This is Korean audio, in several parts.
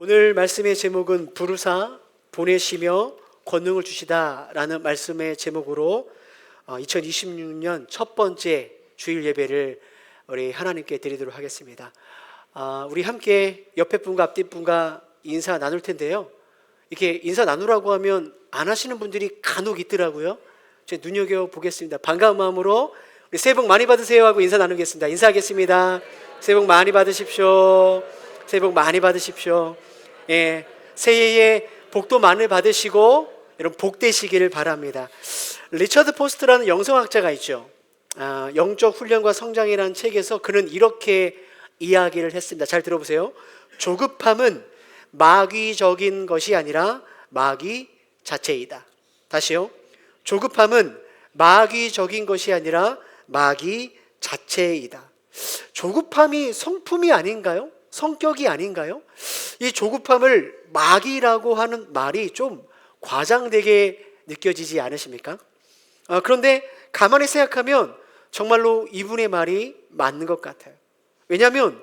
오늘 말씀의 제목은 부르사 보내시며 권능을 주시다라는 말씀의 제목으로 2026년 첫 번째 주일 예배를 우리 하나님께 드리도록 하겠습니다. 우리 함께 옆에 분과 앞뒤 분과 인사 나눌 텐데요. 이렇게 인사 나누라고 하면 안 하시는 분들이 간혹 있더라고요. 제가 눈여겨보겠습니다. 반가운 마음으로 우리 새해 복 많이 받으세요 하고 인사 나누겠습니다. 인사하겠습니다. 새해 복 많이 받으십시오. 새해 복 많이 받으십시오. 예, 새해에 복도 많이 받으시고 여러분 복 되시기를 바랍니다. 리처드 포스트라는 영성학자가 있죠. 영적 훈련과 성장이라는 책에서 그는 이렇게 이야기를 했습니다. 잘 들어보세요. 조급함은 마귀적인 것이 아니라 마귀 자체이다. 다시요. 조급함은 마귀적인 것이 아니라 마귀 자체이다. 조급함이 성품이 아닌가요? 성격이 아닌가요? 이 조급함을 마귀라고 하는 말이 좀 과장되게 느껴지지 않으십니까? 그런데 가만히 생각하면 정말로 이분의 말이 맞는 것 같아요. 왜냐하면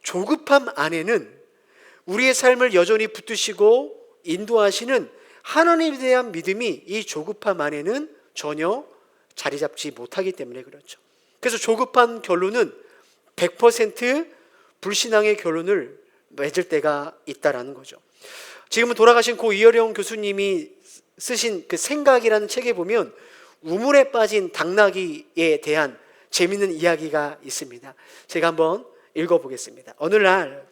조급함 안에는 우리의 삶을 여전히 붙드시고 인도하시는 하나님에 대한 믿음이 이 조급함 안에는 전혀 자리 잡지 못하기 때문에 그렇죠. 그래서 조급한 결론은 100% 불신앙의 결론을 맺을 때가 있다라는 거죠. 지금은 돌아가신 고 이어령 교수님이 쓰신 그 생각이라는 책에 보면 우물에 빠진 당나귀에 대한 재미있는 이야기가 있습니다. 제가 한번 읽어보겠습니다. 어느 날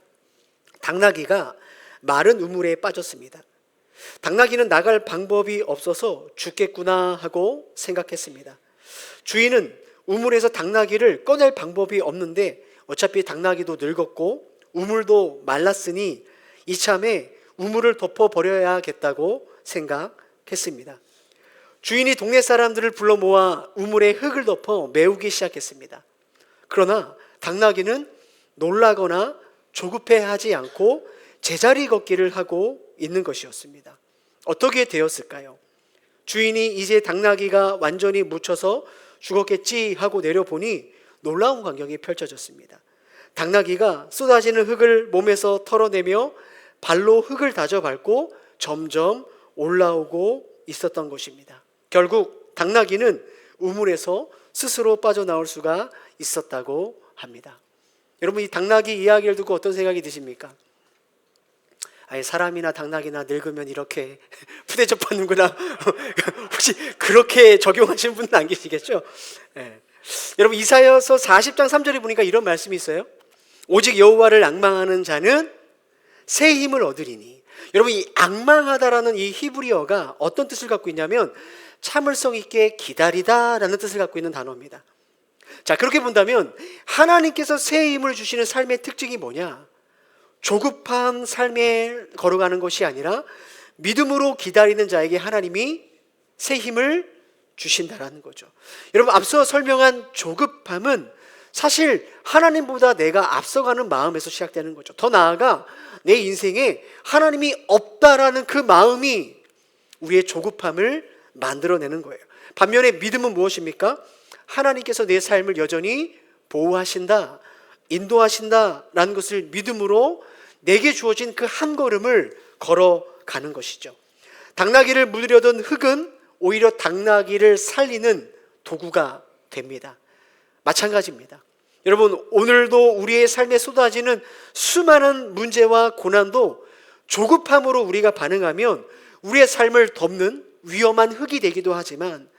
당나귀가 마른 우물에 빠졌습니다. 당나귀는 나갈 방법이 없어서 죽겠구나 하고 생각했습니다. 주인은 우물에서 당나귀를 꺼낼 방법이 없는데 어차피 당나귀도 늙었고 우물도 말랐으니 이참에 우물을 덮어버려야겠다고 생각했습니다. 주인이 동네 사람들을 불러 모아 우물에 흙을 덮어 메우기 시작했습니다. 그러나 당나귀는 놀라거나 조급해하지 않고 제자리 걷기를 하고 있는 것이었습니다. 어떻게 되었을까요? 주인이 이제 당나귀가 완전히 묻혀서 죽었겠지 하고 내려보니 놀라운 광경이 펼쳐졌습니다. 당나귀가 쏟아지는 흙을 몸에서 털어내며 발로 흙을 다져 밟고 점점 올라오고 있었던 것입니다. 결국 당나귀는 우물에서 스스로 빠져나올 수가 있었다고 합니다. 여러분, 이 당나귀 이야기를 듣고 어떤 생각이 드십니까? 사람이나 당나귀나 늙으면 이렇게 푸대접 받는구나. 혹시 그렇게 적용하시는 분은 안 계시겠죠? 네. 여러분, 이사야서 40장 3절에 보니까 이런 말씀이 있어요. 오직 여호와를 앙망하는 자는 새 힘을 얻으리니. 여러분, 이 앙망하다라는 이 히브리어가 어떤 뜻을 갖고 있냐면 참을성 있게 기다리다라는 뜻을 갖고 있는 단어입니다. 자, 그렇게 본다면 하나님께서 새 힘을 주시는 삶의 특징이 뭐냐? 조급한 삶에 걸어가는 것이 아니라 믿음으로 기다리는 자에게 하나님이 새 힘을 주신다라는 거죠. 여러분, 앞서 설명한 조급함은 사실 하나님보다 내가 앞서가는 마음에서 시작되는 거죠. 더 나아가 내 인생에 하나님이 없다라는 그 마음이 우리의 조급함을 만들어내는 거예요. 반면에 믿음은 무엇입니까? 하나님께서 내 삶을 여전히 보호하신다, 인도하신다라는 것을 믿음으로 내게 주어진 그 한 걸음을 걸어가는 것이죠. 당나귀를 물으려던 흙은 오히려 당나귀를 살리는 도구가 됩니다. 마찬가지입니다. 여러분, 오늘도 우리의 삶에 쏟아지는 수많은 문제와 고난도 조급함으로 우리가 반응하면 우리의 삶을 덮는 위험한 흙이 되기도 하지만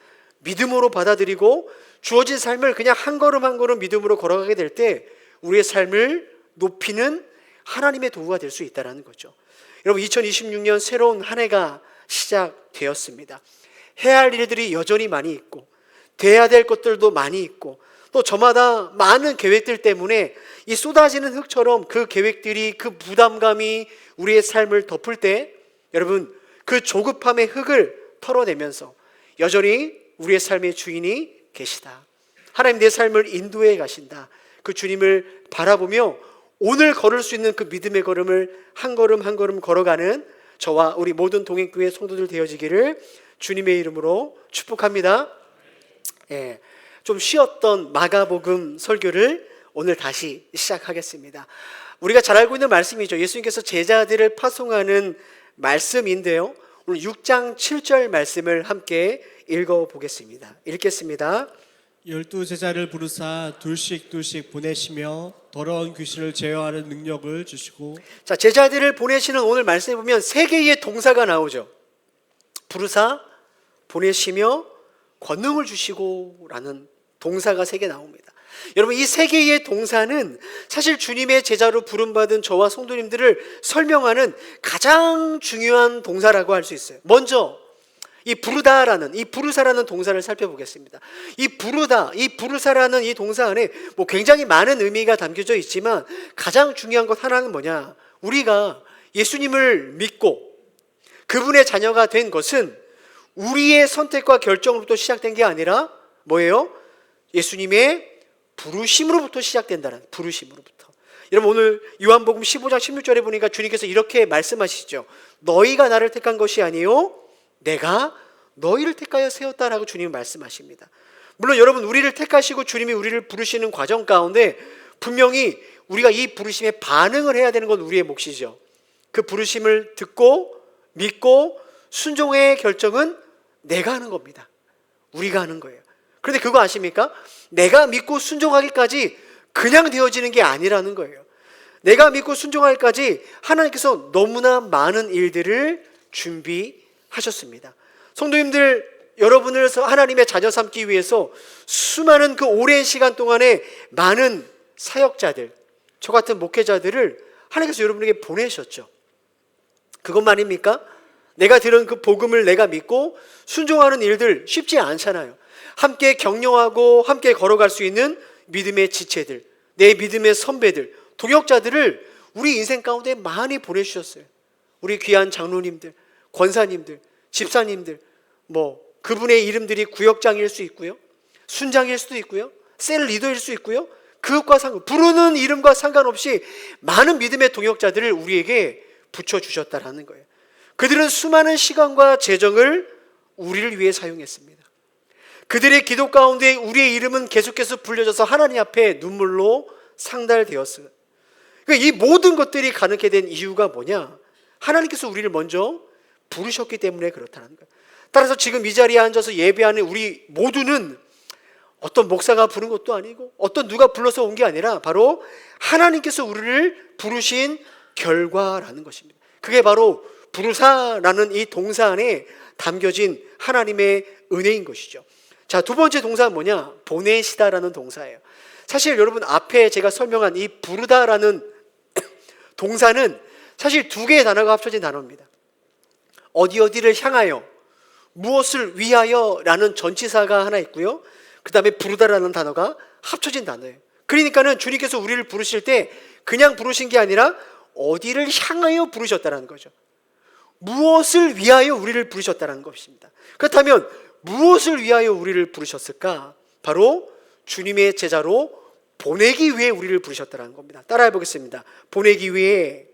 믿음으로 받아들이고 주어진 삶을 그냥 한 걸음 한 걸음 믿음으로 걸어가게 될 때 우리의 삶을 높이는 하나님의 도구가 될 수 있다는 거죠. 여러분, 2026년 새로운 한 해가 시작되었습니다. 해야 할 일들이 여전히 많이 있고 돼야 될 것들도 많이 있고 또 저마다 많은 계획들 때문에 이 쏟아지는 흙처럼 그 계획들이, 그 부담감이 우리의 삶을 덮을 때 여러분, 그 조급함의 흙을 털어내면서 여전히 우리의 삶의 주인이 계시다, 하나님 내 삶을 인도해 가신다, 그 주님을 바라보며 오늘 걸을 수 있는 그 믿음의 걸음을 한 걸음 한 걸음 걸어가는 저와 우리 모든 동행교회 성도들 되어지기를 주님의 이름으로 축복합니다. 좀 쉬었던 마가복음 설교를 오늘 다시 시작하겠습니다. 우리가 잘 알고 있는 말씀이죠. 예수님께서 제자들을 파송하는 말씀인데요. 오늘 6장 7절 말씀을 함께 읽어보겠습니다. 읽겠습니다. 12제자를 부르사 둘씩 보내시며 더러운 귀신을 제어하는 능력을 주시고. 자, 제자들을 보내시는 오늘 말씀에 보면 세 개의 동사가 나오죠. 부르사, 보내시며, 권능을 주시고 라는 동사가 세 개 나옵니다. 여러분, 이 세 개의 동사는 사실 주님의 제자로 부름받은 저와 성도님들을 설명하는 가장 중요한 동사라고 할 수 있어요. 먼저 이 부르다라는, 이 부르사라는 동사를 살펴보겠습니다. 이 부르다, 이 부르사라는 이 동사 안에 뭐 굉장히 많은 의미가 담겨져 있지만 가장 중요한 것 하나는 뭐냐? 우리가 예수님을 믿고 그분의 자녀가 된 것은 우리의 선택과 결정으로부터 시작된 게 아니라 뭐예요? 예수님의 부르심으로부터 시작된다는, 부르심으로부터. 여러분, 오늘 요한복음 15장 16절에 보니까 주님께서 이렇게 말씀하시죠. 너희가 나를 택한 것이 아니요 내가 너희를 택하여 세웠다라고 주님은 말씀하십니다. 물론 여러분, 우리를 택하시고 주님이 우리를 부르시는 과정 가운데 분명히 우리가 이 부르심에 반응을 해야 되는 건 우리의 몫이죠. 그 부르심을 듣고 믿고 순종의 결정은 내가 하는 겁니다. 우리가 하는 거예요. 그런데 그거 아십니까? 내가 믿고 순종하기까지 그냥 되어지는 게 아니라는 거예요. 내가 믿고 순종하기까지 하나님께서 너무나 많은 일들을 준비하셨습니다. 성도님들, 여러분을 하나님의 자녀 삼기 위해서 수많은 그 오랜 시간 동안에 많은 사역자들, 저 같은 목회자들을 하나님께서 여러분에게 보내셨죠. 그것만입니까? 내가 들은 그 복음을 내가 믿고 순종하는 일들 쉽지 않잖아요. 함께 격려하고 함께 걸어갈 수 있는 믿음의 지체들, 내 믿음의 선배들, 동역자들을 우리 인생 가운데 많이 보내주셨어요. 우리 귀한 장로님들, 권사님들, 집사님들, 뭐 그분의 이름들이 구역장일 수 있고요, 순장일 수도 있고요, 셀 리더일 수 있고요. 그것과 부르는 이름과 상관없이 많은 믿음의 동역자들을 우리에게 붙여주셨다라는 거예요. 그들은 수많은 시간과 재정을 우리를 위해 사용했습니다. 그들의 기도 가운데 우리의 이름은 계속해서 불려져서 하나님 앞에 눈물로 상달되었어요. 그러니까 이 모든 것들이 가능하게 된 이유가 뭐냐? 하나님께서 우리를 먼저 부르셨기 때문에 그렇다는 거예요. 따라서 지금 이 자리에 앉아서 예배하는 우리 모두는 어떤 목사가 부른 것도 아니고 어떤 누가 불러서 온 게 아니라 바로 하나님께서 우리를 부르신 결과라는 것입니다. 그게 바로 부르사라는 이 동사 안에 담겨진 하나님의 은혜인 것이죠. 자, 두 번째 동사는 뭐냐? 보내시다라는 동사예요. 사실 여러분, 앞에 제가 설명한 이 부르다라는 동사는 사실 두 개의 단어가 합쳐진 단어입니다. 어디를 향하여, 무엇을 위하여 라는 전치사가 하나 있고요, 그 다음에 부르다라는 단어가 합쳐진 단어예요. 그러니까는 주님께서 우리를 부르실 때 그냥 부르신 게 아니라 어디를 향하여 부르셨다는 거죠. 무엇을 위하여 우리를 부르셨다는 것입니다. 그렇다면 무엇을 위하여 우리를 부르셨을까? 바로 주님의 제자로 보내기 위해 우리를 부르셨다는 겁니다. 따라해 보겠습니다. 보내기 위해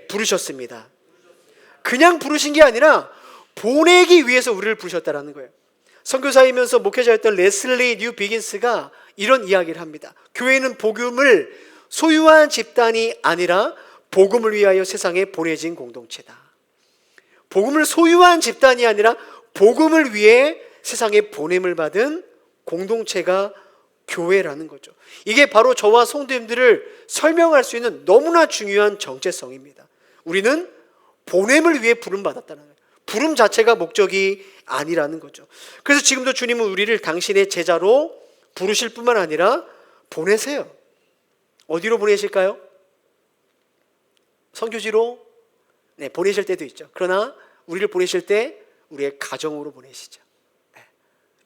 부르셨습니다. 그냥 부르신 게 아니라 보내기 위해서 우리를 부르셨다는 거예요. 선교사이면서 목회자였던 레슬리 뉴 비긴스가 이런 이야기를 합니다. 교회는 복음을 소유한 집단이 아니라 복음을 위하여 세상에 보내진 공동체다. 복음을 소유한 집단이 아니라 복음을 위해 세상에 보냄을 받은 공동체가 교회라는 거죠. 이게 바로 저와 성도님들을 설명할 수 있는 너무나 중요한 정체성입니다. 우리는 보냄을 위해 부름받았다는 거예요. 부름 자체가 목적이 아니라는 거죠. 그래서 지금도 주님은 우리를 당신의 제자로 부르실 뿐만 아니라 보내세요. 어디로 보내실까요? 선교지로? 네, 보내실 때도 있죠. 그러나 우리를 보내실 때 우리의 가정으로 보내시죠. 네,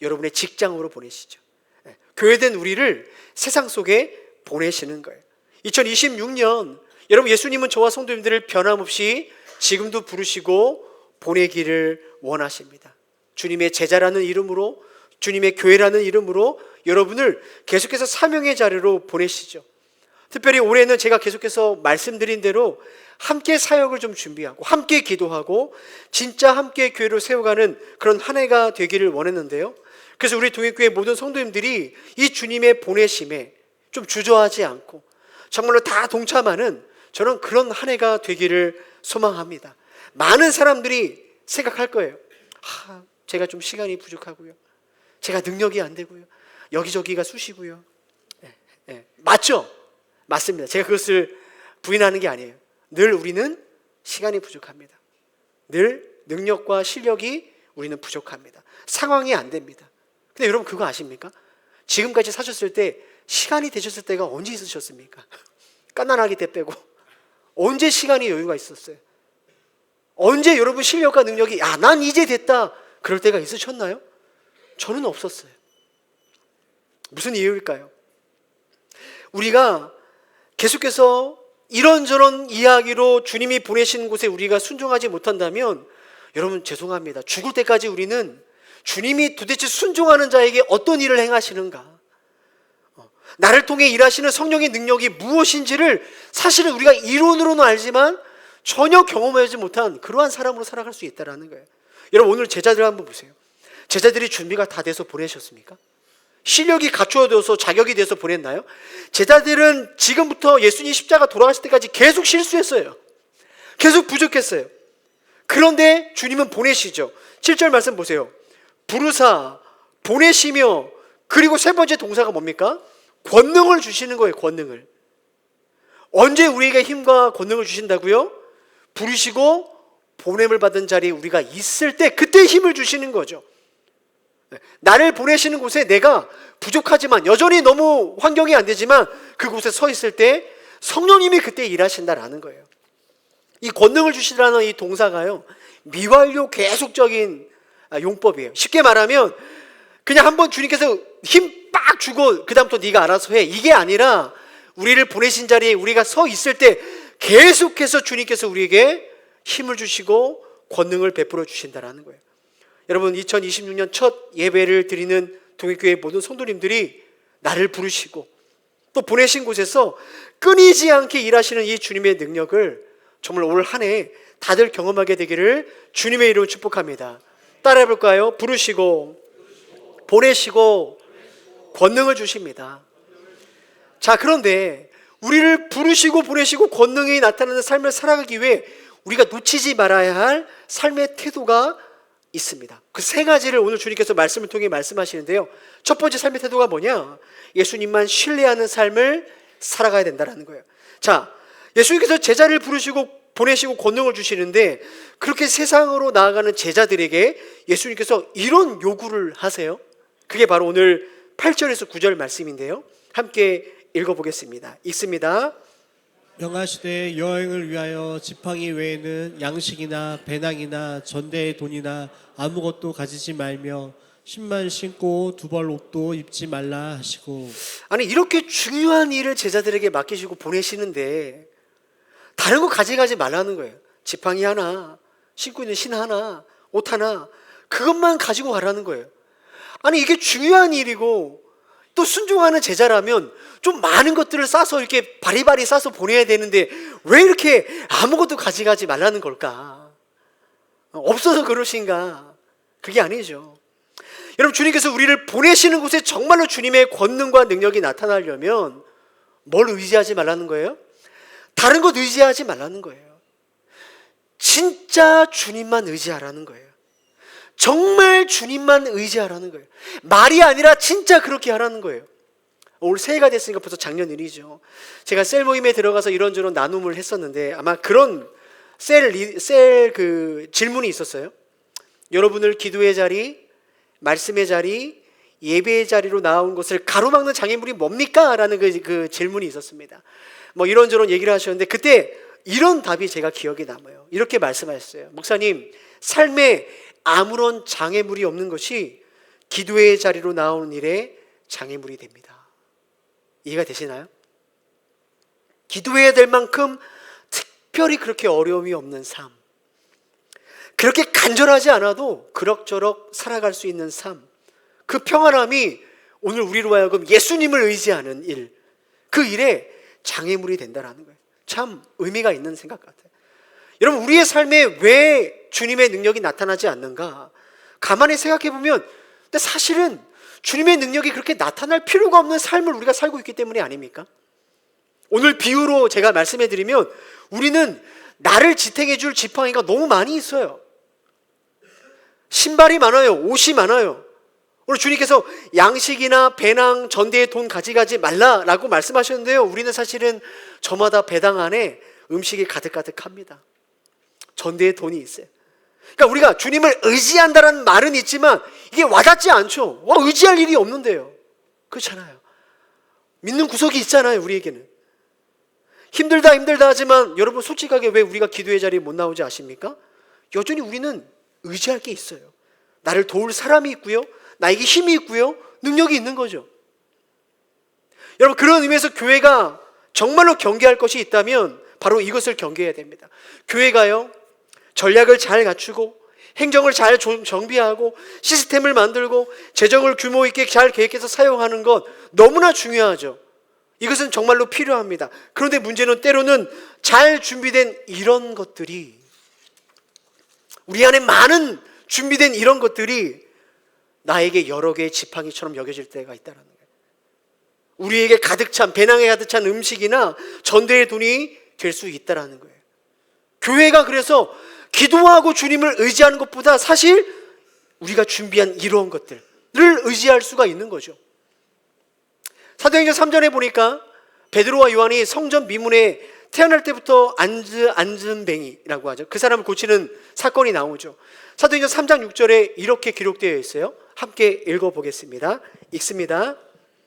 여러분의 직장으로 보내시죠. 네, 교회된 우리를 세상 속에 보내시는 거예요. 2026년 여러분, 예수님은 저와 성도님들을 변함없이 지금도 부르시고 보내기를 원하십니다. 주님의 제자라는 이름으로, 주님의 교회라는 이름으로 여러분을 계속해서 사명의 자리로 보내시죠. 특별히 올해는 제가 계속해서 말씀드린 대로 함께 사역을 좀 준비하고 함께 기도하고 진짜 함께 교회를 세워가는 그런 한 해가 되기를 원했는데요. 그래서 우리 동행교회 모든 성도님들이 이 주님의 보내심에 좀 주저하지 않고 정말로 다 동참하는 저는 그런 한 해가 되기를 소망합니다. 많은 사람들이 생각할 거예요. 제가 좀 시간이 부족하고요. 제가 능력이 안 되고요. 여기저기가 쑤시고요. 맞죠? 맞습니다. 제가 그것을 부인하는 게 아니에요. 늘 우리는 시간이 부족합니다. 늘 능력과 실력이 우리는 부족합니다. 상황이 안 됩니다. 근데 여러분 그거 아십니까? 지금까지 사셨을 때 시간이 되셨을 때가 언제 있으셨습니까? 깐난아기 때 빼고 언제 시간이 여유가 있었어요? 언제 여러분 실력과 능력이 난 이제 됐다 그럴 때가 있으셨나요? 저는 없었어요. 무슨 이유일까요? 우리가 계속해서 이런저런 이야기로 주님이 보내신 곳에 우리가 순종하지 못한다면 여러분 죄송합니다. 죽을 때까지 우리는 주님이 도대체 순종하는 자에게 어떤 일을 행하시는가, 나를 통해 일하시는 성령의 능력이 무엇인지를 사실은 우리가 이론으로는 알지만 전혀 경험하지 못한 그러한 사람으로 살아갈 수 있다는 거예요. 여러분 오늘 제자들 한번 보세요. 제자들이 준비가 다 돼서 보내셨습니까? 실력이 갖추어져서 자격이 돼서 보냈나요? 제자들은 지금부터 예수님 십자가 돌아가실 때까지 계속 실수했어요. 계속 부족했어요. 그런데 주님은 보내시죠. 7절 말씀 보세요. 부르사 보내시며, 그리고 세 번째 동사가 뭡니까? 권능을 주시는 거예요. 권능을. 언제 우리에게 힘과 권능을 주신다고요? 부르시고 보냄을 받은 자리에 우리가 있을 때 그때 힘을 주시는 거죠. 나를 보내시는 곳에 내가 부족하지만 여전히 너무 환경이 안 되지만 그곳에 서 있을 때 성령님이 그때 일하신다라는 거예요. 이 권능을 주시라는 이 동사가요, 미완료 계속적인 용법이에요. 쉽게 말하면 그냥 한번 주님께서 힘 빡 주고 그 다음부터 네가 알아서 해, 이게 아니라 우리를 보내신 자리에 우리가 서 있을 때 계속해서 주님께서 우리에게 힘을 주시고 권능을 베풀어 주신다라는 거예요. 여러분 2026년 첫 예배를 드리는 동익교회 모든 성도님들이 나를 부르시고 또 보내신 곳에서 끊이지 않게 일하시는 이 주님의 능력을 정말 올 한 해 다들 경험하게 되기를 주님의 이름으로 축복합니다. 따라해 볼까요? 부르시고 보내시고 권능을 주십니다. 자, 그런데 우리를 부르시고 보내시고 권능이 나타나는 삶을 살아가기 위해 우리가 놓치지 말아야 할 삶의 태도가 있습니다. 그 세 가지를 오늘 주님께서 말씀을 통해 말씀하시는데요. 첫 번째 삶의 태도가 뭐냐? 예수님만 신뢰하는 삶을 살아가야 된다는 거예요. 자, 예수님께서 제자를 부르시고 보내시고 권능을 주시는데 그렇게 세상으로 나아가는 제자들에게 예수님께서 이런 요구를 하세요. 그게 바로 오늘 8절에서 9절 말씀인데요. 함께 읽어보겠습니다. 읽습니다. 명하시되 여행을 위하여 지팡이 외에는 양식이나 배낭이나 전대의 돈이나 아무것도 가지지 말며 신만 신고 두 벌 옷도 입지 말라 하시고. 아니 이렇게 중요한 일을 제자들에게 맡기시고 보내시는데 다른 거 가져가지 말라는 거예요. 지팡이 하나, 신고 있는 신 하나, 옷 하나, 그것만 가지고 가라는 거예요. 아니 이게 중요한 일이고 또 순종하는 제자라면 좀 많은 것들을 싸서 이렇게 바리바리 싸서 보내야 되는데 왜 이렇게 아무것도 가져가지 말라는 걸까? 없어서 그러신가? 그게 아니죠. 여러분 주님께서 우리를 보내시는 곳에 정말로 주님의 권능과 능력이 나타나려면 뭘 의지하지 말라는 거예요? 다른 것 의지하지 말라는 거예요. 진짜 주님만 의지하라는 거예요. 정말 주님만 의지하라는 거예요. 말이 아니라 진짜 그렇게 하라는 거예요. 올 새해가 됐으니까 벌써 작년 일이죠. 제가 셀 모임에 들어가서 이런저런 나눔을 했었는데 아마 그런 셀 그 질문이 있었어요. 여러분을 기도의 자리, 말씀의 자리, 예배의 자리로 나온 것을 가로막는 장애물이 뭡니까? 라는 그 질문이 있었습니다. 뭐 이런저런 얘기를 하셨는데 그때 이런 답이 제가 기억에 남아요. 이렇게 말씀하셨어요. 목사님, 삶에 아무런 장애물이 없는 것이 기도의 자리로 나오는 일에 장애물이 됩니다. 이해가 되시나요? 기도해야 될 만큼 특별히 그렇게 어려움이 없는 삶, 그렇게 간절하지 않아도 그럭저럭 살아갈 수 있는 삶, 그 평안함이 오늘 우리로 하여금 예수님을 의지하는 일, 그 일에 장애물이 된다는 거예요. 참 의미가 있는 생각 같아요. 여러분 우리의 삶에 왜 주님의 능력이 나타나지 않는가? 가만히 생각해 보면 근데 사실은 주님의 능력이 그렇게 나타날 필요가 없는 삶을 우리가 살고 있기 때문이 아닙니까? 오늘 비유로 제가 말씀해 드리면 우리는 나를 지탱해 줄 지팡이가 너무 많이 있어요. 신발이 많아요. 옷이 많아요. 오늘 주님께서 양식이나 배낭, 전대에 돈 가져가지 말라라고 말씀하셨는데요. 우리는 사실은 저마다 배당 안에 음식이 가득가득합니다. 전대에 돈이 있어요. 그러니까 우리가 주님을 의지한다는 말은 있지만 이게 와닿지 않죠. 의지할 일이 없는데요. 그렇잖아요. 믿는 구석이 있잖아요. 우리에게는. 힘들다 하지만 여러분 솔직하게 왜 우리가 기도의 자리에 못 나오지 아십니까? 여전히 우리는 의지할 게 있어요. 나를 도울 사람이 있고요. 나에게 힘이 있고요. 능력이 있는 거죠. 여러분 그런 의미에서 교회가 정말로 경계할 것이 있다면 바로 이것을 경계해야 됩니다. 교회가요. 전략을 잘 갖추고 행정을 잘 정비하고 시스템을 만들고 재정을 규모 있게 잘 계획해서 사용하는 것 너무나 중요하죠. 이것은 정말로 필요합니다. 그런데 문제는 때로는 잘 준비된 이런 것들이 우리 안에 많은 준비된 이런 것들이 나에게 여러 개의 지팡이처럼 여겨질 때가 있다는 거예요. 우리에게 가득 찬 배낭에 가득 찬 음식이나 전대의 돈이 될 수 있다는 거예요. 교회가 그래서 기도하고 주님을 의지하는 것보다 사실 우리가 준비한 이러한 것들을 의지할 수가 있는 거죠. 사도행전 3장에 보니까 베드로와 요한이 성전 미문에 태어날 때부터 앉은뱅이라고 하죠. 그 사람을 고치는 사건이 나오죠. 사도행전 3장 6절에 이렇게 기록되어 있어요. 함께 읽어보겠습니다. 읽습니다.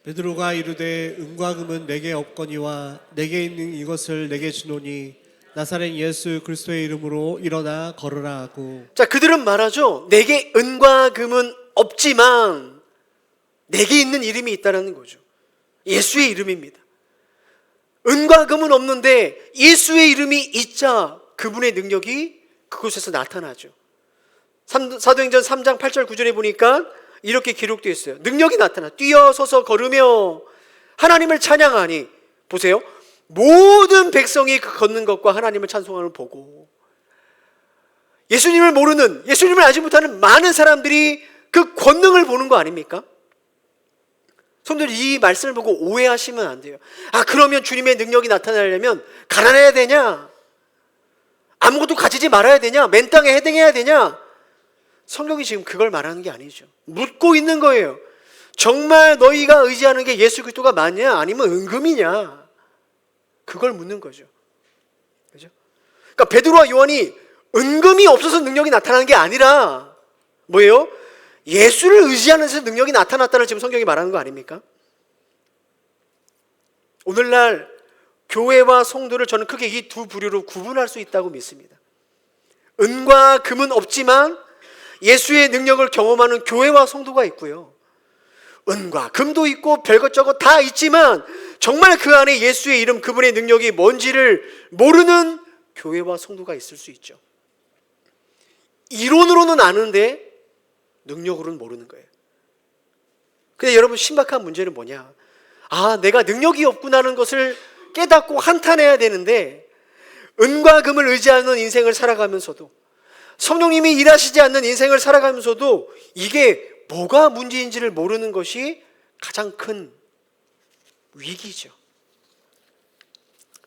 베드로가 이르되 은과 금은 내게 없거니와 내게 있는 이것을 내게 주노니 나사렛 예수 그리스도의 이름으로 일어나 걸으라 하고. 자, 그들은 말하죠. 내게 은과 금은 없지만 내게 있는 이름이 있다는 거죠. 예수의 이름입니다. 은과 금은 없는데 예수의 이름이 있자 그분의 능력이 그곳에서 나타나죠. 사도행전 3장 8절 9절에 보니까 이렇게 기록되어 있어요. 능력이 나타나 뛰어서서 걸으며 하나님을 찬양하니 보세요. 모든 백성이 그 걷는 것과 하나님을 찬송함을 보고 예수님을 모르는 예수님을 알지 못하는 많은 사람들이 그 권능을 보는 거 아닙니까? 성도들 이 말씀을 보고 오해하시면 안 돼요. 그러면 주님의 능력이 나타나려면 가난해야 되냐? 아무것도 가지지 말아야 되냐? 맨 땅에 해당해야 되냐? 성경이 지금 그걸 말하는 게 아니죠. 묻고 있는 거예요. 정말 너희가 의지하는 게 예수 그리스도가 맞냐? 아니면 은금이냐? 그걸 묻는 거죠. 그죠? 그러니까 베드로와 요한이 은금이 없어서 능력이 나타나는 게 아니라 뭐예요? 예수를 의지하는 데서 능력이 나타났다는 지금 성경이 말하는 거 아닙니까? 오늘날 교회와 성도를 저는 크게 이 두 부류로 구분할 수 있다고 믿습니다. 은과 금은 없지만 예수의 능력을 경험하는 교회와 성도가 있고요. 은과 금도 있고 별것저것 다 있지만 정말 그 안에 예수의 이름 그분의 능력이 뭔지를 모르는 교회와 성도가 있을 수 있죠. 이론으로는 아는데 능력으로는 모르는 거예요. 근데 여러분 신박한 문제는 뭐냐? 내가 능력이 없구나는 것을 깨닫고 한탄해야 되는데 은과 금을 의지하는 인생을 살아가면서도 성령님이 일하시지 않는 인생을 살아가면서도 이게 뭐가 문제인지를 모르는 것이 가장 큰 위기죠.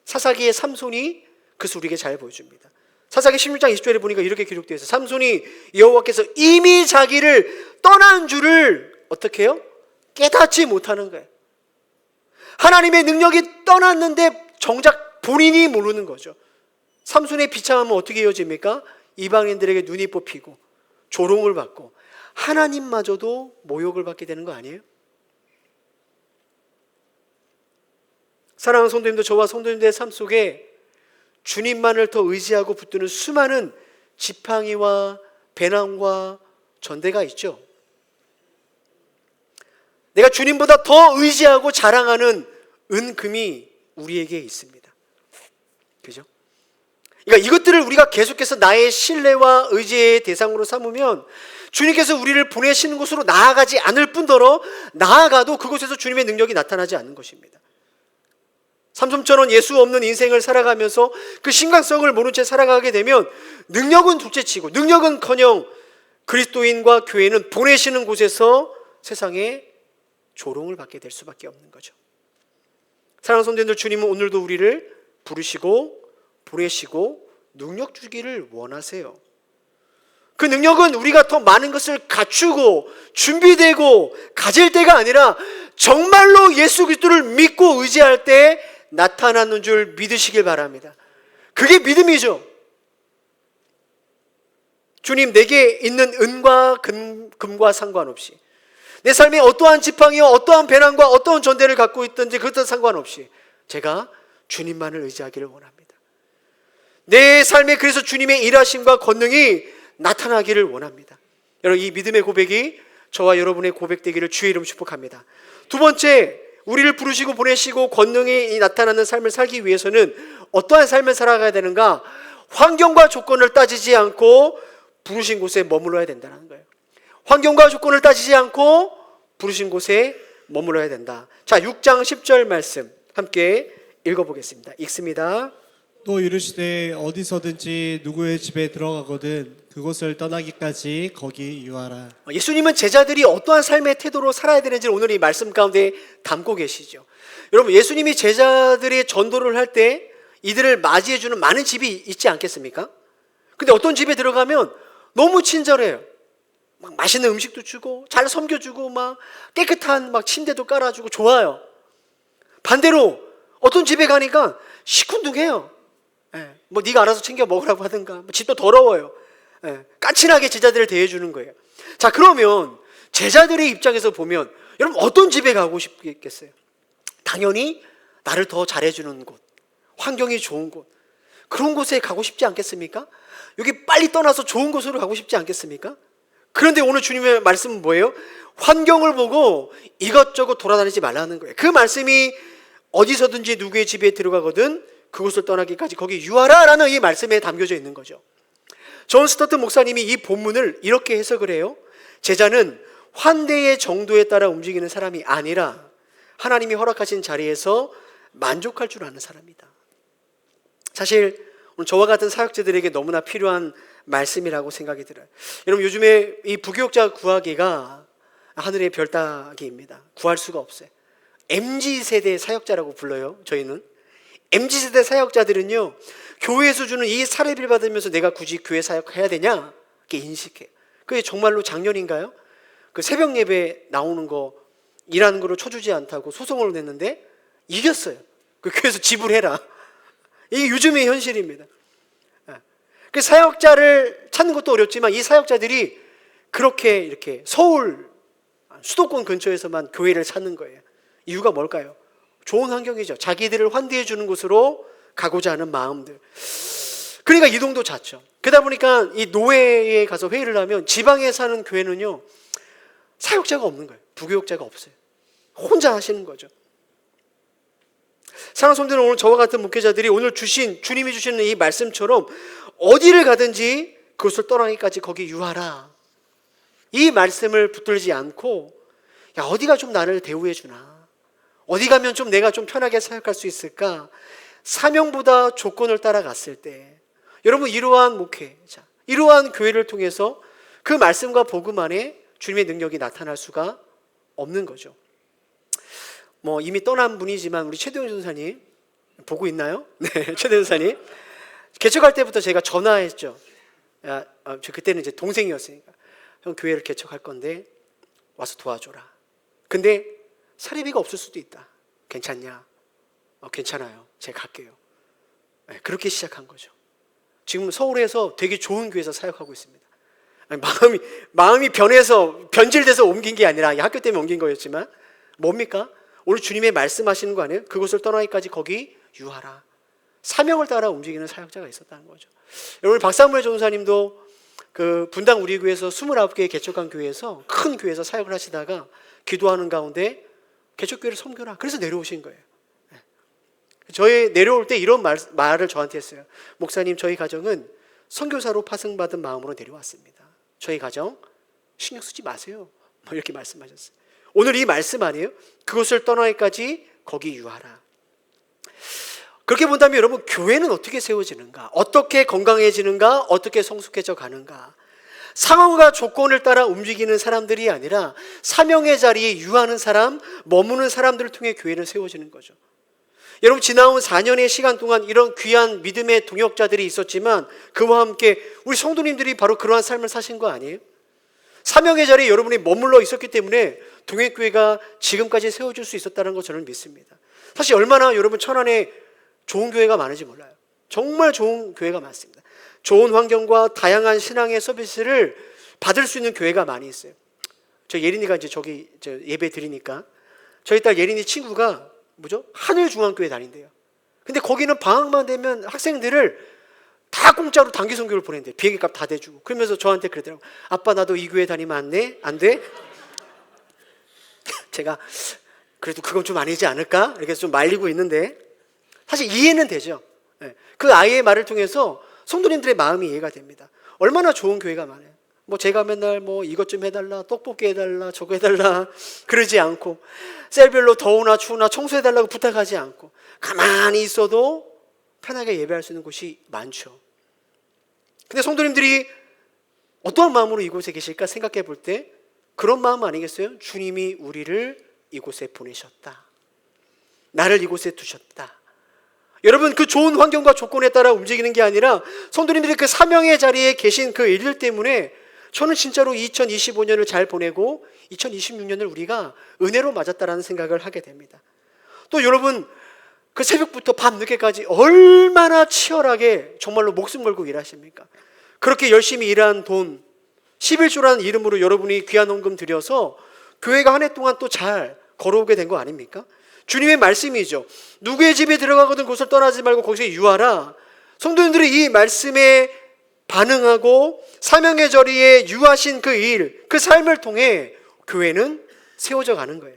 사사기의 삼손이 그것을 우리에게 잘 보여줍니다. 사사기 16장 20절에 보니까 이렇게 기록되어 있어요. 삼손이 여호와께서 이미 자기를 떠난 줄을 어떻게 해요? 깨닫지 못하는 거예요. 하나님의 능력이 떠났는데 정작 본인이 모르는 거죠. 삼손의 비참함은 어떻게 이어집니까? 이방인들에게 눈이 뽑히고 조롱을 받고 하나님마저도 모욕을 받게 되는 거 아니에요? 사랑하는 성도님들, 저와 성도님들의 삶 속에 주님만을 더 의지하고 붙드는 수많은 지팡이와 배낭과 전대가 있죠. 내가 주님보다 더 의지하고 자랑하는 은금이 우리에게 있습니다. 그죠? 그러니까 이것들을 우리가 계속해서 나의 신뢰와 의지의 대상으로 삼으면 주님께서 우리를 보내시는 곳으로 나아가지 않을 뿐더러 나아가도 그곳에서 주님의 능력이 나타나지 않는 것입니다. 삼손처럼 예수 없는 인생을 살아가면서 그 심각성을 모른 채 살아가게 되면 능력은 둘째치고 능력은커녕 그리스도인과 교회는 보내시는 곳에서 세상에 조롱을 받게 될 수밖에 없는 거죠. 사랑하는 성도님들, 주님은 오늘도 우리를 부르시고 보내시고 능력 주기를 원하세요. 그 능력은 우리가 더 많은 것을 갖추고 준비되고 가질 때가 아니라 정말로 예수 그리스도를 믿고 의지할 때 나타나는 줄 믿으시길 바랍니다. 그게 믿음이죠. 주님, 내게 있는 은과 금과 상관없이, 내 삶에 어떠한 지팡이와 어떠한 배낭과 어떠한 전대를 갖고 있든지 그것과 상관없이 제가 주님만을 의지하기를 원합니다. 내 삶에 그래서 주님의 일하심과 권능이 나타나기를 원합니다. 여러분, 이 믿음의 고백이 저와 여러분의 고백되기를 주의 이름 축복합니다. 두 번째, 우리를 부르시고 보내시고 권능이 나타나는 삶을 살기 위해서는 어떠한 삶을 살아가야 되는가? 환경과 조건을 따지지 않고 부르신 곳에 머물러야 된다는 거예요. 환경과 조건을 따지지 않고 부르신 곳에 머물러야 된다. 자, 6장 10절 말씀 함께 읽어보겠습니다. 읽습니다. 또 이르시되 어디서든지 누구의 집에 들어가거든 그곳을 떠나기까지 거기 유하라. 예수님은 제자들이 어떠한 삶의 태도로 살아야 되는지를 오늘 이 말씀 가운데 담고 계시죠. 여러분, 예수님이 제자들의 전도를 할 때 이들을 맞이해주는 많은 집이 있지 않겠습니까? 근데 어떤 집에 들어가면 너무 친절해요. 막 맛있는 음식도 주고 잘 섬겨주고 막 깨끗한 막 침대도 깔아주고 좋아요. 반대로 어떤 집에 가니까 시큰둥해요. 뭐 네가 알아서 챙겨 먹으라고 하든가, 집도 더러워요. 까칠하게 제자들을 대해주는 거예요. 자, 그러면 제자들의 입장에서 보면 여러분 어떤 집에 가고 싶겠어요? 당연히 나를 더 잘해주는 곳, 환경이 좋은 곳, 그런 곳에 가고 싶지 않겠습니까? 여기 빨리 떠나서 좋은 곳으로 가고 싶지 않겠습니까? 그런데 오늘 주님의 말씀은 뭐예요? 환경을 보고 이것저것 돌아다니지 말라는 거예요. 그 말씀이 어디서든지 누구의 집에 들어가거든 그곳을 떠나기까지 거기 유하라 라는 이 말씀에 담겨져 있는 거죠. 존 스토튼 목사님이 이 본문을 이렇게 해석을 해요. 제자는 환대의 정도에 따라 움직이는 사람이 아니라 하나님이 허락하신 자리에서 만족할 줄 아는 사람이다. 사실 오늘 저와 같은 사역자들에게 너무나 필요한 말씀이라고 생각이 들어요. 여러분, 요즘에 이 부교육자 구하기가 하늘의 별 따기입니다. 구할 수가 없어요. MZ세대 사역자라고 불러요. 저희는 MZ세대 사역자들은요, 교회에서 주는 이 사례비를 받으면서 내가 굳이 교회 사역해야 되냐 이렇게 인식해요. 그게 정말로 작년인가요? 그 새벽 예배 나오는 거 일하는 거로 쳐주지 않다고 소송을 냈는데 이겼어요. 그 교회에서 지불해라. 이게 요즘의 현실입니다. 그 사역자를 찾는 것도 어렵지만 이 사역자들이 그렇게 이렇게 서울 수도권 근처에서만 교회를 찾는 거예요. 이유가 뭘까요? 좋은 환경이죠. 자기들을 환대해 주는 곳으로 가고자 하는 마음들. 그러니까 이동도 잦죠. 그러다 보니까 이 노회에 가서 회의를 하면 지방에 사는 교회는요, 사역자가 없는 거예요. 부교육자가 없어요. 혼자 하시는 거죠. 사랑하는 성도들, 오늘 저와 같은 목회자들이 오늘 주님이 주시는 이 말씀처럼 어디를 가든지 그것을 떠나기까지 거기 유하라, 이 말씀을 붙들지 않고 야, 어디가 좀 나를 대우해 주나, 어디 가면 좀 내가 좀 편하게 사역할 수 있을까, 사명보다 조건을 따라갔을 때 여러분, 이러한 목회자, 이러한 교회를 통해서 그 말씀과 복음 안에 주님의 능력이 나타날 수가 없는 거죠. 뭐 이미 떠난 분이지만 우리 최대훈 전사님 보고 있나요? 네, 최대훈 전사님 개척할 때부터 제가 전화했죠. 저 그때는 이제 동생이었으니까, 형 교회를 개척할 건데 와서 도와줘라. 근데 사례비가 없을 수도 있다. 괜찮냐? 괜찮아요. 제가 갈게요. 네, 그렇게 시작한 거죠. 지금 서울에서 되게 좋은 교회에서 사역하고 있습니다. 아니, 마음이 변질돼서 옮긴 게 아니라 학교 때문에 옮긴 거였지만 뭡니까? 오늘 주님의 말씀하시는 거 아니에요? 그곳을 떠나기까지 거기 유하라. 사명을 따라 움직이는 사역자가 있었다는 거죠. 여러분, 박사무엘 전사님도 그 분당 우리 교회에서 29개 개척한 교회에서, 큰 교회에서 사역을 하시다가 기도하는 가운데 개척교회를 섬겨라, 그래서 내려오신 거예요. 저희 내려올 때 이런 말을 저한테 했어요. 목사님, 저희 가정은 선교사로 파송받은 마음으로 내려왔습니다. 저희 가정 신경 쓰지 마세요. 뭐 이렇게 말씀하셨어요. 오늘 이 말씀 아니에요? 그것을 떠나기까지 거기 유하라. 그렇게 본다면 여러분, 교회는 어떻게 세워지는가? 어떻게 건강해지는가? 어떻게 성숙해져 가는가? 상황과 조건을 따라 움직이는 사람들이 아니라 사명의 자리에 유하는 사람, 머무는 사람들을 통해 교회는 세워지는 거죠. 여러분, 지나온 4년의 시간 동안 이런 귀한 믿음의 동역자들이 있었지만 그와 함께 우리 성도님들이 바로 그러한 삶을 사신 거 아니에요? 사명의 자리에 여러분이 머물러 있었기 때문에 동행교회가 지금까지 세워질 수 있었다는 거 저는 믿습니다. 사실 얼마나 여러분 천안에 좋은 교회가 많은지 몰라요. 정말 좋은 교회가 많습니다. 좋은 환경과 다양한 신앙의 서비스를 받을 수 있는 교회가 많이 있어요. 저 예린이가 이제 저기 예배 드리니까 저희 딸 예린이 친구가 하늘중앙교회 다닌대요. 근데 거기는 방학만 되면 학생들을 다 공짜로 단기 선교를 보낸대요. 비행기값 다 대주고. 그러면서 저한테 그러더라고요. 아빠, 나도 이 교회 다니면 안 돼? 안 돼? 제가 그래도 그건 좀 아니지 않을까? 이렇게 좀 말리고 있는데 사실 이해는 되죠. 그 아이의 말을 통해서 성도님들의 마음이 이해가 됩니다. 얼마나 좋은 교회가 많아요. 제가 맨날 이것 좀 해달라, 떡볶이 해달라, 저거 해달라 그러지 않고, 셀별로 더우나 추우나 청소해달라고 부탁하지 않고 가만히 있어도 편하게 예배할 수 있는 곳이 많죠. 근데 성도님들이 어떠한 마음으로 이곳에 계실까 생각해 볼 때 그런 마음 아니겠어요? 주님이 우리를 이곳에 보내셨다. 나를 이곳에 두셨다. 여러분, 그 좋은 환경과 조건에 따라 움직이는 게 아니라 성도님들이 그 사명의 자리에 계신 그 일들 때문에 저는 진짜로 2025년을 잘 보내고 2026년을 우리가 은혜로 맞았다라는 생각을 하게 됩니다. 또 여러분, 그 새벽부터 밤 늦게까지 얼마나 치열하게 정말로 목숨 걸고 일하십니까? 그렇게 열심히 일한 돈 11조라는 이름으로 여러분이 귀한 헌금 드려서 교회가 한 해 동안 또 잘 걸어오게 된 거 아닙니까? 주님의 말씀이죠. 누구의 집에 들어가거든 그곳을 떠나지 말고 거기서 유하라. 성도님들이 이 말씀에 반응하고 사명의 자리에 유하신 그 일, 그 삶을 통해 교회는 세워져 가는 거예요.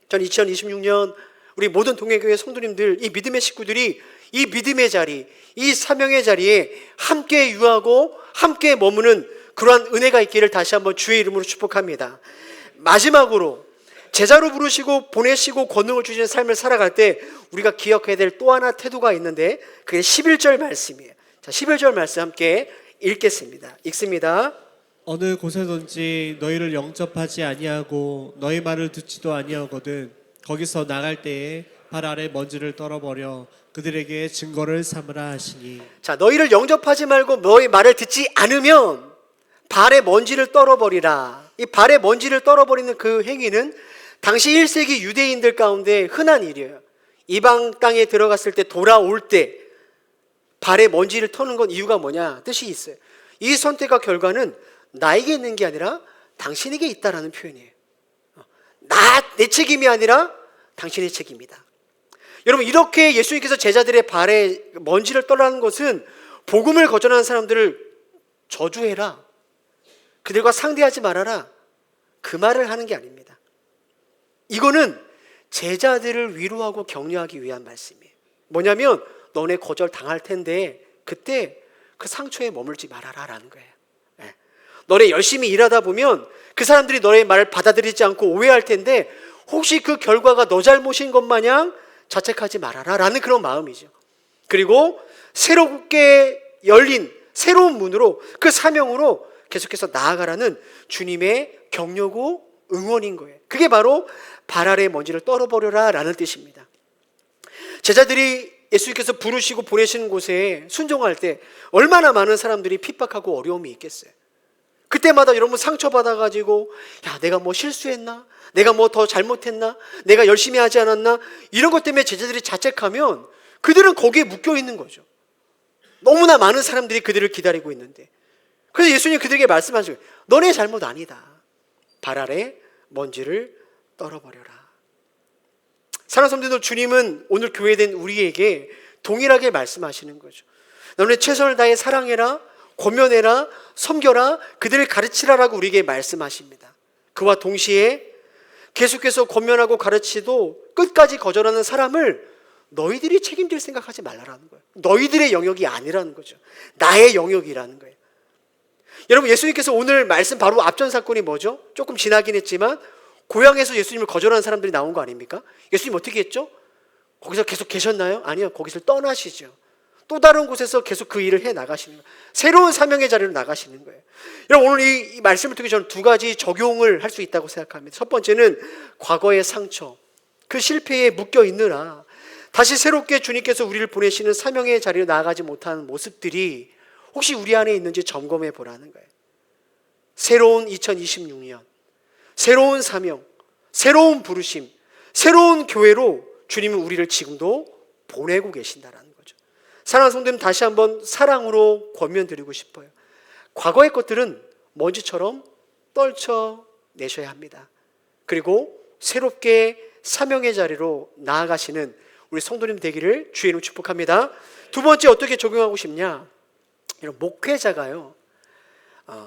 전 2026년 우리 모든 동행교회 성도님들, 이 믿음의 식구들이 이 믿음의 자리, 이 사명의 자리에 함께 유하고 함께 머무는 그러한 은혜가 있기를 다시 한번 주의 이름으로 축복합니다. 마지막으로 제자로 부르시고 보내시고 권능을 주시는 삶을 살아갈 때 우리가 기억해야 될 또 하나 태도가 있는데 그게 11절 말씀이에요. 자, 11절 말씀 함께 읽겠습니다. 읽습니다. 어느 곳에든지 너희를 영접하지 아니하고 너희 말을 듣지도 아니하거든 거기서 나갈 때에 발 아래 먼지를 떨어버려 그들에게 증거를 삼으라 하시니. 자, 너희를 영접하지 말고 너희 말을 듣지 않으면 발에 먼지를 떨어버리라. 이 발에 먼지를 떨어버리는 그 행위는 당시 1세기 유대인들 가운데 흔한 일이에요. 이방 땅에 들어갔을 때 돌아올 때 발에 먼지를 터는 건 이유가 뭐냐? 뜻이 있어요. 이 선택과 결과는 나에게 있는 게 아니라 당신에게 있다라는 표현이에요. 내 책임이 아니라 당신의 책임이다. 여러분, 이렇게 예수님께서 제자들의 발에 먼지를 떨라는 것은 복음을 거절하는 사람들을 저주해라, 그들과 상대하지 말아라, 그 말을 하는 게 아닙니다. 이거는 제자들을 위로하고 격려하기 위한 말씀이에요. 뭐냐면 너네 거절 당할 텐데 그때 그 상처에 머물지 말아라 라는 거예요. 너네 열심히 일하다 보면 그 사람들이 너의 말을 받아들이지 않고 오해할 텐데 혹시 그 결과가 너 잘못인 것 마냥 자책하지 말아라 라는 그런 마음이죠. 그리고 새롭게 열린 새로운 문으로 그 사명으로 계속해서 나아가라는 주님의 격려고 응원인 거예요. 그게 바로 발 아래 먼지를 떨어버려라 라는 뜻입니다. 제자들이 예수님께서 부르시고 보내시는 곳에 순종할 때 얼마나 많은 사람들이 핍박하고 어려움이 있겠어요. 그때마다 여러분 상처받아가지고 야, 내가 뭐 실수했나? 내가 뭐 더 잘못했나? 내가 열심히 하지 않았나? 이런 것 때문에 제자들이 자책하면 그들은 거기에 묶여 있는 거죠. 너무나 많은 사람들이 그들을 기다리고 있는데, 그래서 예수님 그들에게 말씀하시고 너네 잘못 아니다. 발 아래 먼지를 떨어버려라. 사랑하는 성도들, 주님은 오늘 교회된 우리에게 동일하게 말씀하시는 거죠. 너네 최선을 다해 사랑해라, 권면해라, 섬겨라, 그들을 가르치라라고 우리에게 말씀하십니다. 그와 동시에 계속해서 권면하고 가르치도 끝까지 거절하는 사람을 너희들이 책임질 생각하지 말라라는 거예요. 너희들의 영역이 아니라는 거죠. 나의 영역이라는 거예요. 여러분, 예수님께서 오늘 말씀 바로 앞전 사건이 뭐죠? 조금 지나긴 했지만 고향에서 예수님을 거절하는 사람들이 나온 거 아닙니까? 예수님 어떻게 했죠? 거기서 계속 계셨나요? 아니요, 거기서 떠나시죠. 또 다른 곳에서 계속 그 일을 해 나가시는 거예요. 새로운 사명의 자리로 나가시는 거예요. 여러분, 오늘 이 말씀을 통해 저는 두 가지 적용을 할 수 있다고 생각합니다. 첫 번째는 과거의 상처, 그 실패에 묶여 있느라 다시 새롭게 주님께서 우리를 보내시는 사명의 자리로 나아가지 못하는 모습들이 혹시 우리 안에 있는지 점검해 보라는 거예요. 새로운 2026년, 새로운 사명, 새로운 부르심, 새로운 교회로 주님은 우리를 지금도 보내고 계신다라는 거죠. 사랑하는 성도님, 다시 한번 사랑으로 권면드리고 싶어요. 과거의 것들은 먼지처럼 떨쳐내셔야 합니다. 그리고 새롭게 사명의 자리로 나아가시는 우리 성도님 되기를 주의 이름으로 축복합니다. 두 번째, 어떻게 적용하고 싶냐? 이런 목회자가요,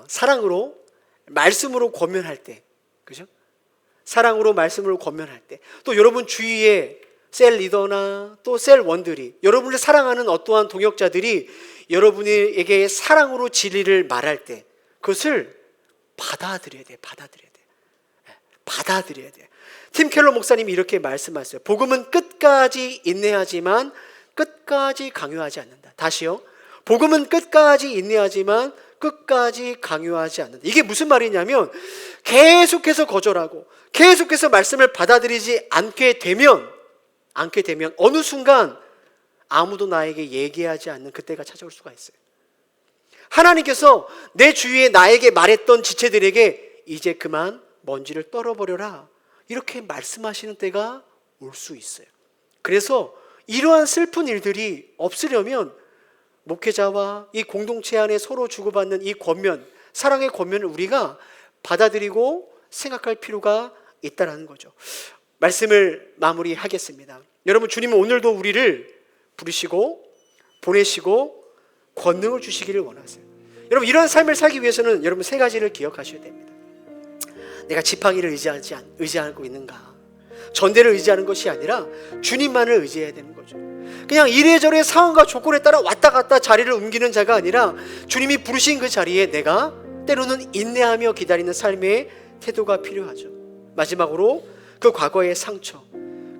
사랑으로 말씀으로 권면할 때, 그죠? 사랑으로 말씀으로 권면할 때, 또 여러분 주위에 셀 리더나 또 셀 원들이, 여러분을 사랑하는 어떠한 동역자들이 여러분에게 사랑으로 진리를 말할 때 그것을 받아들여야 돼. 받아들여야 돼. 팀 켈러 목사님이 이렇게 말씀하셨어요. 복음은 끝까지 인내하지만 끝까지 강요하지 않는다. 다시요. 복음은 끝까지 인내하지만 끝까지 강요하지 않는다. 이게 무슨 말이냐면 계속해서 거절하고 계속해서 말씀을 받아들이지 않게 되면 어느 순간 아무도 나에게 얘기하지 않는 그때가 찾아올 수가 있어요. 하나님께서 내 주위에 나에게 말했던 지체들에게 이제 그만 먼지를 떨어버려라, 이렇게 말씀하시는 때가 올 수 있어요. 그래서 이러한 슬픈 일들이 없으려면 목회자와 이 공동체 안에 서로 주고받는 이 권면, 사랑의 권면을 우리가 받아들이고 생각할 필요가 있다는 거죠. 말씀을 마무리하겠습니다. 여러분, 주님은 오늘도 우리를 부르시고 보내시고 권능을 주시기를 원하세요. 여러분, 이런 삶을 살기 위해서는 여러분 세 가지를 기억하셔야 됩니다. 내가 지팡이를 의지하고 있는가? 전대를 의지하는 것이 아니라 주님만을 의지해야 되는 거죠. 그냥 이래저래 상황과 조건에 따라 왔다 갔다 자리를 옮기는 자가 아니라 주님이 부르신 그 자리에 내가 때로는 인내하며 기다리는 삶의 태도가 필요하죠. 마지막으로 그 과거의 상처,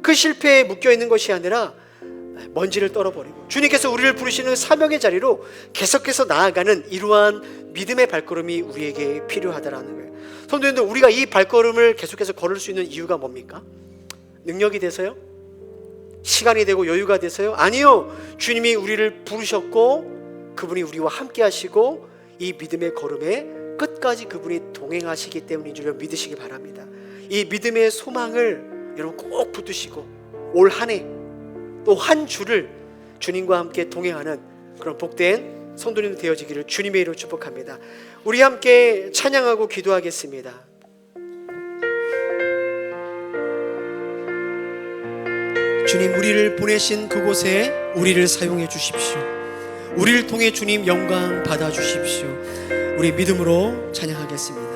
그 실패에 묶여있는 것이 아니라 먼지를 떨어버리고 주님께서 우리를 부르시는 사명의 자리로 계속해서 나아가는 이러한 믿음의 발걸음이 우리에게 필요하다라는 거예요. 성도님들, 우리가 이 발걸음을 계속해서 걸을 수 있는 이유가 뭡니까? 능력이 돼서요? 시간이 되고 여유가 돼서요? 아니요. 주님이 우리를 부르셨고 그분이 우리와 함께 하시고 이 믿음의 걸음에 끝까지 그분이 동행하시기 때문인 줄 믿으시기 바랍니다. 이 믿음의 소망을 여러분 꼭 붙드시고 올 한 해 또 한 주를 주님과 함께 동행하는 그런 복된 성도님 되어지기를 주님의 이름으로 축복합니다. 우리 함께 찬양하고 기도하겠습니다. 주님, 우리를 보내신 그곳에 우리를 사용해 주십시오. 우리를 통해 주님 영광 받아 주십시오. 우리 믿음으로 찬양하겠습니다.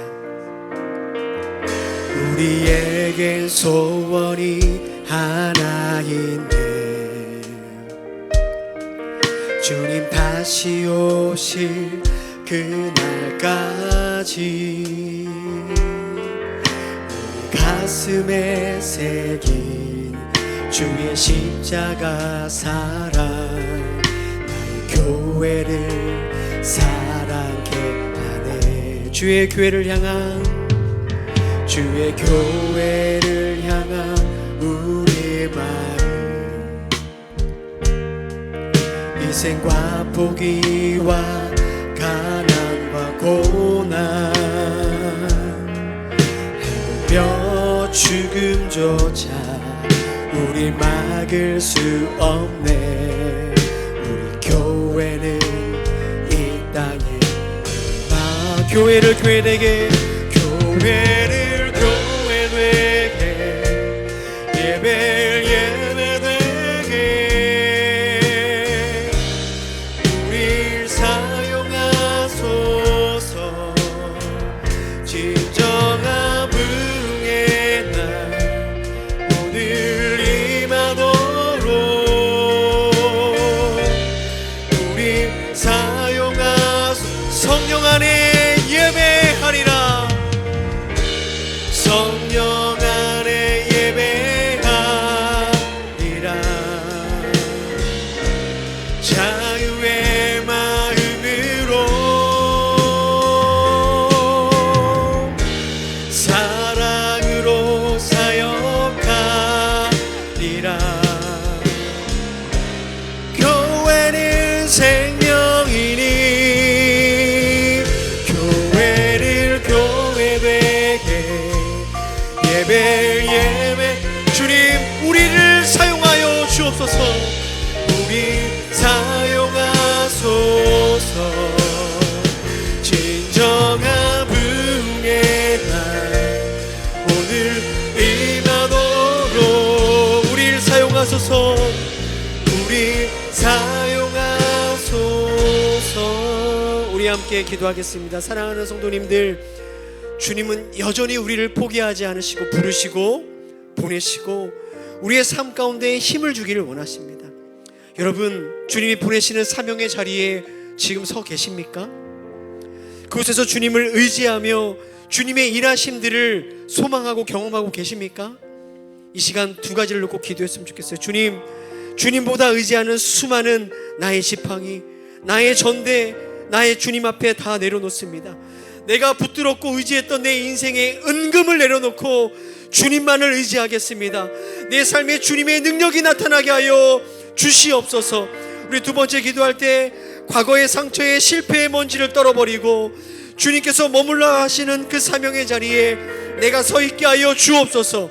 우리에겐 소원이 하나인데 주님 다시 오실 그날까지 우리 가슴에 새긴 주의 십자가 사랑 나의 교회를 사랑케 하네. 주의 교회를 향한 우리의 마음, 희생과 포기와 가난과 고난 해보며 죽음조차 우릴 막을 수 없네. 우리 교회는 이 땅에 교회를 교회되게 예배를 예배되게 우릴 사용하소서. 진정한 부흥의 날 오늘 임하도록 우릴 사용하소서. 성령 안에 예배하리라. 성령 안에 예배하리라. 자유의 마음으로 사랑으로 사역하리라. 정화붕의 날 오늘 임하도록 우리를 사용하소서. 우리 사용하소서. 우리 함께 기도하겠습니다. 사랑하는 성도님들, 주님은 여전히 우리를 포기하지 않으시고 부르시고 보내시고 우리의 삶 가운데 힘을 주기를 원하십니다. 여러분, 주님이 보내시는 사명의 자리에 지금 서 계십니까? 그곳에서 주님을 의지하며 주님의 일하심들을 소망하고 경험하고 계십니까? 이 시간 두 가지를 놓고 기도했으면 좋겠어요. 주님보다 의지하는 수많은 나의 지팡이, 나의 전대, 나의 주님 앞에 다 내려놓습니다. 내가 붙들었고 의지했던 내 인생의 은금을 내려놓고 주님만을 의지하겠습니다. 내 삶에 주님의 능력이 나타나게 하여 주시옵소서. 우리 두 번째 기도할 때 과거의 상처의 실패의 먼지를 떨어버리고 주님께서 머물러 하시는 그 사명의 자리에 내가 서 있게 하여 주옵소서.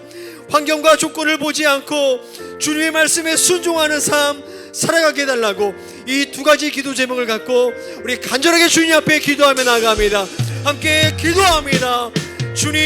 환경과 조건을 보지 않고 주님의 말씀에 순종하는 삶 살아가게 해달라고 이 두 가지 기도 제목을 갖고 우리 간절하게 주님 앞에 기도하며 나아갑니다. 함께 기도합니다. 주님,